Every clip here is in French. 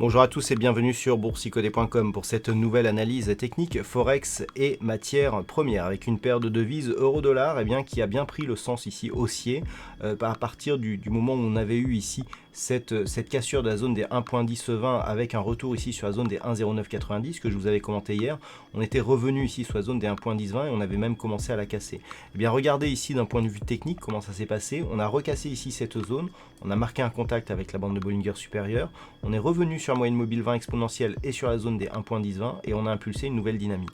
Bonjour à tous et bienvenue sur boursicoté.com pour cette nouvelle analyse technique Forex et matières premières avec une paire de devises euro-dollar qui a bien pris le sens ici haussier à partir du moment où on avait eu ici cette cassure de la zone des 1.1020 avec un retour ici sur la zone des 1.0990 que je vous avais commenté hier. On était revenu ici sur la zone des 1.1020 et on avait même commencé à la casser. Eh bien regardez ici d'un point de vue technique comment ça s'est passé. On a recassé ici cette zone, on a marqué un contact avec la bande de Bollinger supérieure, on est revenu sur la moyenne mobile 20 exponentielle et sur la zone des 1.1020 et on a impulsé une nouvelle dynamique.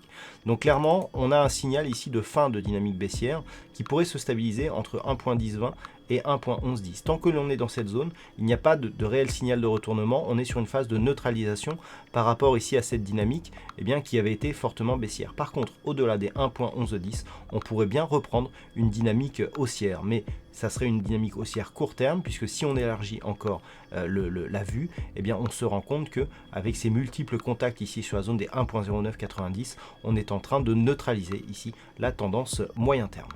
Donc clairement on a un signal ici de fin de dynamique baissière qui pourrait se stabiliser entre 1.1020 et 1.1110. Tant que l'on est dans cette zone, il n'y a pas de réel signal de retournement, on est sur une phase de neutralisation par rapport ici à cette dynamique qui avait été fortement baissière. Par contre, au-delà des 1.1110, on pourrait bien reprendre une dynamique haussière, mais ça serait une dynamique haussière court terme, puisque si on élargit encore la vue, on se rend compte que avec ces multiples contacts ici sur la zone des 1.0990, on est en train de neutraliser ici la tendance moyen terme.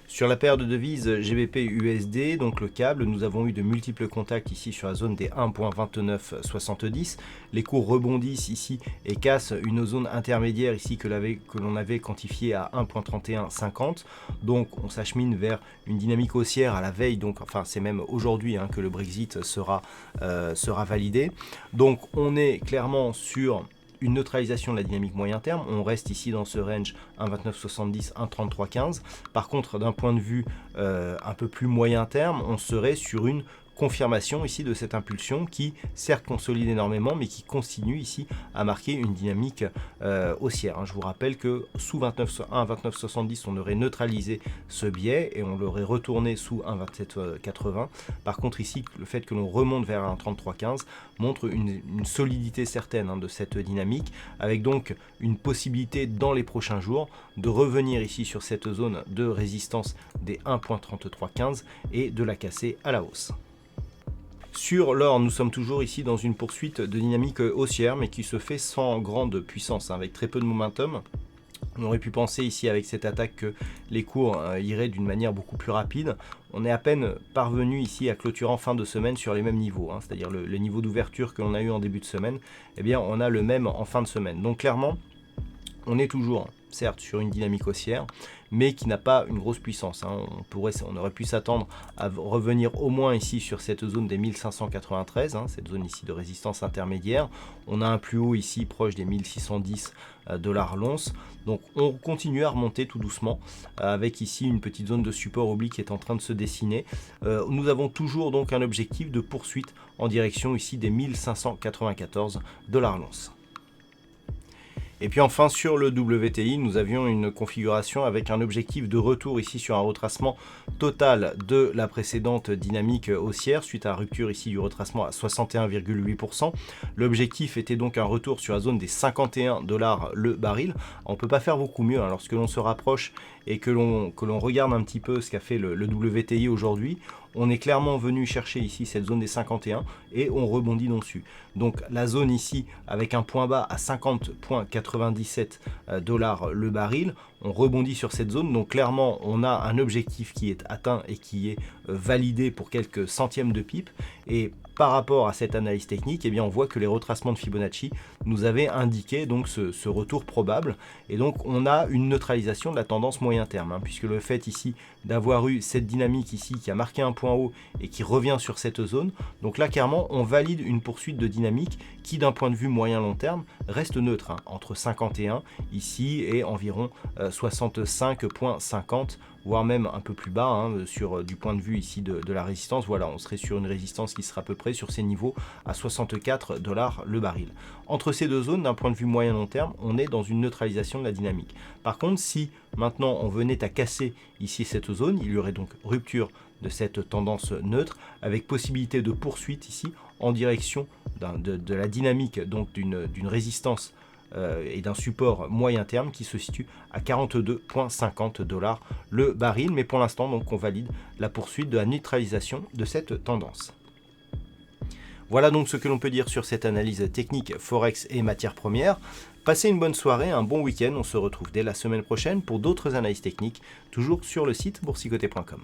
Sur la paire de devises GBP-USD, donc le câble, nous avons eu de multiples contacts ici sur la zone des 1.2970. Les cours rebondissent ici et cassent une zone intermédiaire ici que l'on avait quantifiée à 1.3150. Donc on s'achemine vers une dynamique haussière à la veille, donc enfin c'est même aujourd'hui que le Brexit sera validé. Donc on est clairement sur une neutralisation de la dynamique moyen terme, on reste ici dans ce range 1,2970, 1,3315. Par contre, d'un point de vue un peu plus moyen terme, on serait sur une confirmation ici de cette impulsion qui certes consolide énormément mais qui continue ici à marquer une dynamique haussière. Je vous rappelle que sous 1,2970 on aurait neutralisé ce biais et on l'aurait retourné sous 1,2780. Par contre ici le fait que l'on remonte vers 1,3315 montre une solidité certaine de cette dynamique, avec donc une possibilité dans les prochains jours de revenir ici sur cette zone de résistance des 1,3315 et de la casser à la hausse. Sur l'or, nous sommes toujours ici dans une poursuite de dynamique haussière, mais qui se fait sans grande puissance, avec très peu de momentum. On aurait pu penser ici avec cette attaque que les cours iraient d'une manière beaucoup plus rapide. On est à peine parvenu ici à clôturer en fin de semaine sur les mêmes niveaux, c'est-à-dire le niveau d'ouverture que l'on a eu en début de semaine, on a le même en fin de semaine. Donc clairement, on est toujours certes sur une dynamique haussière, mais qui n'a pas une grosse puissance. On aurait pu s'attendre à revenir au moins ici sur cette zone des 1593, cette zone ici de résistance intermédiaire. On a un plus haut ici proche des 1610 $ l'once. Donc on continue à remonter tout doucement avec ici une petite zone de support oblique qui est en train de se dessiner. Nous avons toujours donc un objectif de poursuite en direction ici des 1594 $ l'once. Et puis enfin sur le WTI, nous avions une configuration avec un objectif de retour ici sur un retracement total de la précédente dynamique haussière suite à la rupture ici du retracement à 61,8%. L'objectif était donc un retour sur la zone des 51 $ le baril. On ne peut pas faire beaucoup mieux lorsque l'on se rapproche et que l'on regarde un petit peu ce qu'a fait le WTI aujourd'hui. On est clairement venu chercher ici cette zone des 51 et on rebondit dessus. Donc la zone ici avec un point bas à 50,97 $ le baril, on rebondit sur cette zone. Donc clairement on a un objectif qui est atteint et qui est validé pour quelques centièmes de pips. Et par rapport à cette analyse technique, on voit que les retracements de Fibonacci nous avaient indiqué donc ce retour probable. Et donc on a une neutralisation de la tendance moyen terme, puisque le fait ici d'avoir eu cette dynamique ici qui a marqué un point haut et qui revient sur cette zone, donc là clairement on valide une poursuite de dynamique qui d'un point de vue moyen long terme reste neutre, entre 51 ici et environ 65,50, voire même un peu plus bas sur du point de vue ici de la résistance. Voilà, on serait sur une résistance qui sera à peu près sur ces niveaux à 64 $ le baril. Entre ces deux zones, d'un point de vue moyen long terme, on est dans une neutralisation de la dynamique. Par contre, si maintenant on venait à casser ici cette zone, il y aurait donc rupture de cette tendance neutre avec possibilité de poursuite ici en direction de la dynamique, donc d'une résistance et d'un support moyen terme qui se situe à 42,50 $ le baril. Mais pour l'instant, donc, on valide la poursuite de la neutralisation de cette tendance. Voilà donc ce que l'on peut dire sur cette analyse technique Forex et matières premières. Passez une bonne soirée, un bon week-end. On se retrouve dès la semaine prochaine pour d'autres analyses techniques, toujours sur le site boursicoté.com.